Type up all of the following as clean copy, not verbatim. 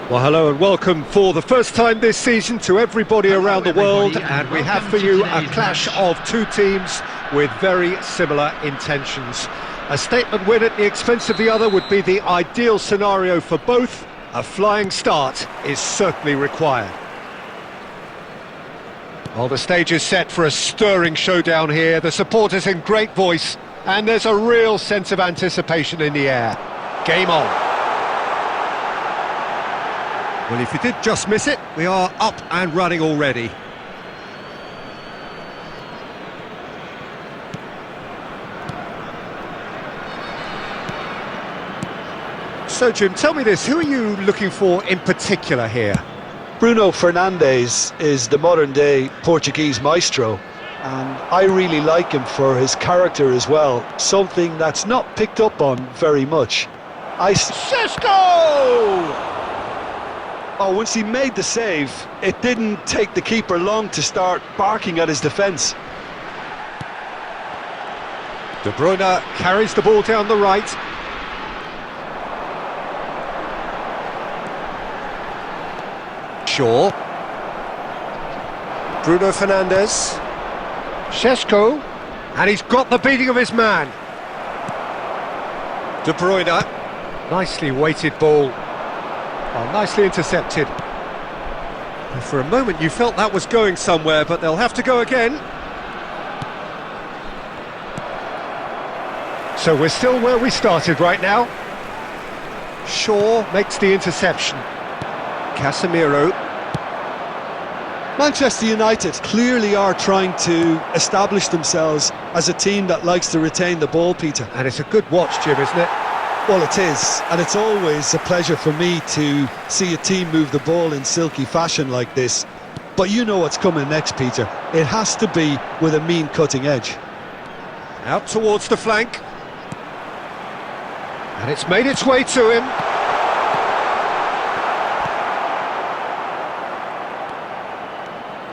Well, hello and welcome for the first time this season to everybody around the world, and we have for you a clash of two teams with very similar intentions. A statement win at the expense of the other would be the ideal scenario for both. A flying start is certainly required. Well, the stage is set for a stirring showdown here. The supporters in great voice, and there's a real sense of anticipation in the air. Game on. Well, if you did just miss it, we are up and running already. So, Jim, tell me this, who are you looking for in particular here? Bruno Fernandes is the modern-day Portuguese maestro, and I really like him for his character as well, something that's not picked up on very much. Cisco! Oh, once he made the save, it didn't take the keeper long to start barking at his defence. De Bruyne carries the ball down the right. Shaw. Bruno Fernandes. Cisco. And he's got the beating of his man. De Bruyne. Nicely weighted ball. Oh, nicely intercepted. And for a moment you felt that was going somewhere, but they'll have to go again. So we're still where we started right now. Shaw makes the interception. Casemiro. Manchester United clearly are trying to establish themselves as a team that likes to retain the ball, Peter. And it's a good watch, Jim, isn't it? Well, it is, and it's always a pleasure for me to see a team move the ball in silky fashion like this. But you know what's coming next, Peter. It has to be with a mean cutting edge. Out towards the flank. And it's made its way to him.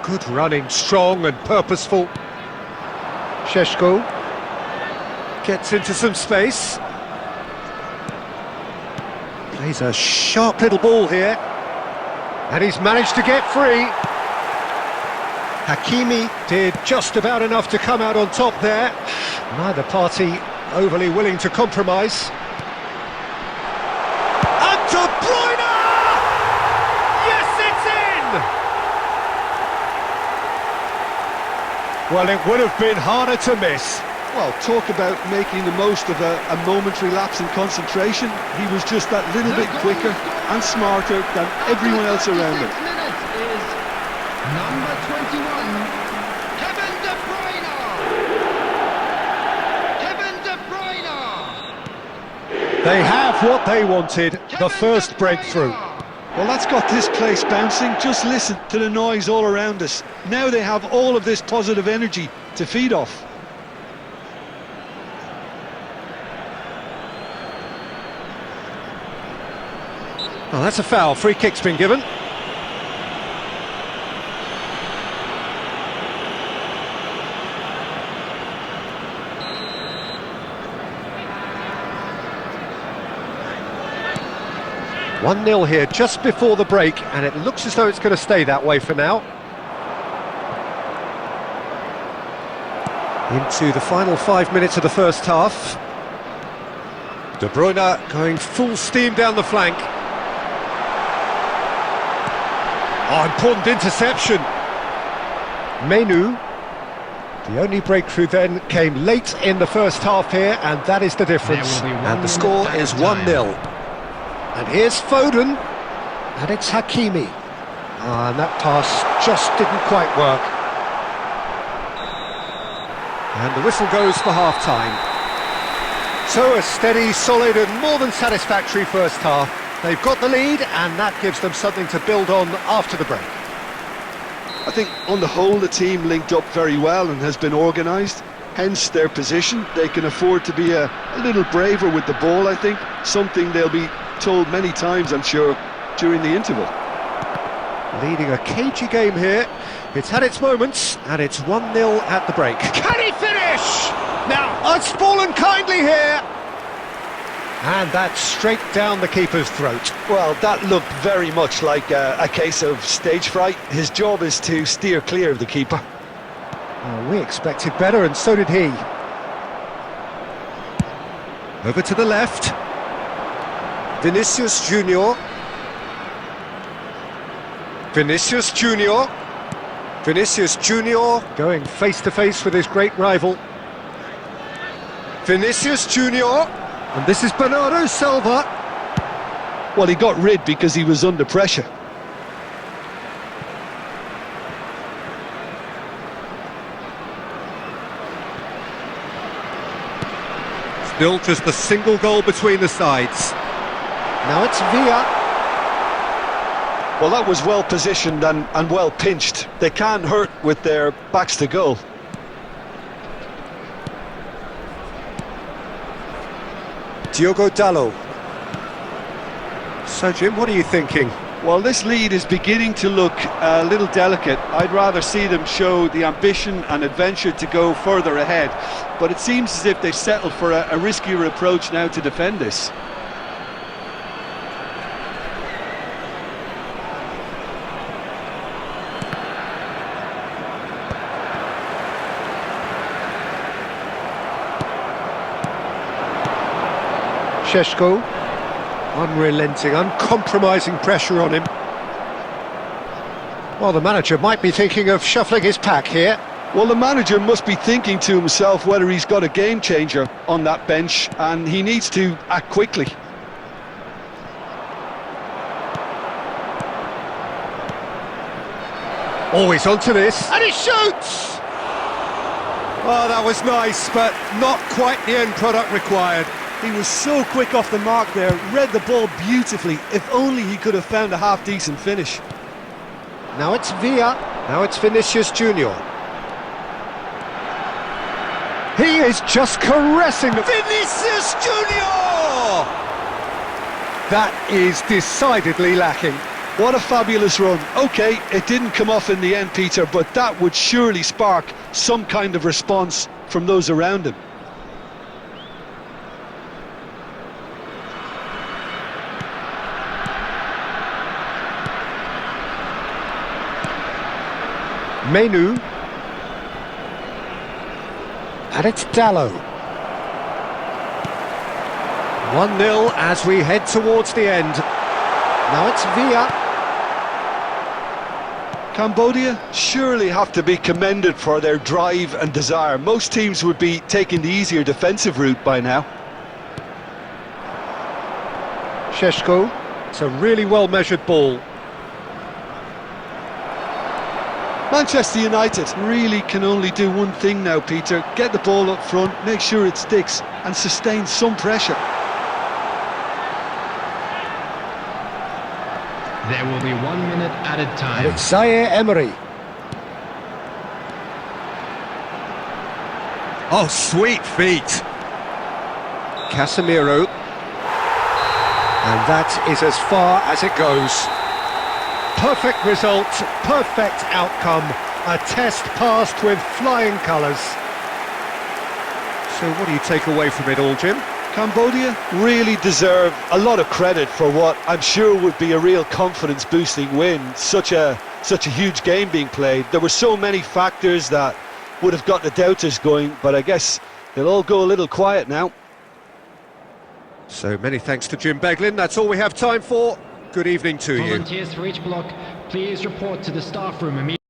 Good running, strong and purposeful. Šeško gets into some space. Plays a sharp little ball here. And he's managed to get free. Hakimi did just about enough to come out on top there. Neither party overly willing to compromise. And De Bruyne! Yes, it's in! Well, it would have been harder to miss. Well, talk about making the most of a momentary lapse in concentration. He was just that little bit quicker and smarter than everyone else around him. Number 21, Kevin De Bruyne. Kevin De Bruyne. They have what they wanted, the first breakthrough. Well, that's got this place bouncing. Just listen to the noise all around us. Now they have all of this positive energy to feed off. Oh, that's a foul. Free kick's been given. One 0 here just before the break, and it looks as though it's going to stay that way for now. Into the final 5 minutes of the first half. De Bruyne going full steam down the flank. Oh, important interception. Menu. The only breakthrough then came late in the first half here, and that is the difference. And the score is 1-0. And here's Foden. And it's Hakimi. And that pass just didn't quite work. And the whistle goes for half-time. So a steady, solid and more than satisfactory first half. They've got the lead, and that gives them something to build on after the break. I think on the whole the team linked up very well and has been organised, hence their position. They can afford to be a little braver with the ball, I think, something they'll be told many times, I'm sure, during the interval. Leading a cagey game here. It's had its moments, and it's 1-0 at the break. Can he finish? Now, it's fallen kindly here. And that's straight down the keeper's throat. Well, that looked very much like a case of stage fright. His job is to steer clear of the keeper. Oh, we expected better, and so did he. Over to the left. Vinicius Junior. Vinicius Junior. Vinicius Junior going face to face with his great rival. Vinicius Junior. And this is Bernardo Silva. Well, he got rid because he was under pressure. Still just the single goal between the sides. Now it's Villa. Well, that was well positioned and well pinched. They can't hurt with their backs to goal. Diogo Dalot. So, Jim, what are you thinking? Well, this lead is beginning to look a little delicate. I'd rather see them show the ambition and adventure to go further ahead. But it seems as if they've settled for a riskier approach now to defend this. Šeško, unrelenting, uncompromising pressure on him. Well, the manager might be thinking of shuffling his pack here. Well, the manager must be thinking to himself whether he's got a game changer on that bench, and he needs to act quickly. Always onto this, and he shoots! Oh, that was nice, but not quite the end product required. He was so quick off the mark there, read the ball beautifully. If only he could have found a half-decent finish. Now it's Villa, now it's Vinicius Junior. He is just caressing the... Vinicius Junior! That is decidedly lacking. What a fabulous run. OK, it didn't come off in the end, Peter, but that would surely spark some kind of response from those around him. Menu. And it's Dalot. 1-0 as we head towards the end. Now it's Villa. Cambodia surely have to be commended for their drive and desire. Most teams would be taking the easier defensive route by now. Šeško. It's a really well-measured ball. Manchester United really can only do one thing now, Peter. Get the ball up front, make sure it sticks, and sustain some pressure. There will be 1 minute added time. And it's Zaire Emery. Oh, sweet feet. Casemiro. And that is as far as it goes. Perfect result, perfect outcome, a test passed with flying colours. So what do you take away from it all, Jim? Cambodia really deserve a lot of credit for what I'm sure would be a real confidence-boosting win. Such a huge game being played. There were so many factors that would have got the doubters going, but I guess they'll all go a little quiet now. So many thanks to Jim Beglin. That's all we have time for. Good evening to you. Volunteers for each block, please report to the staff room immediately.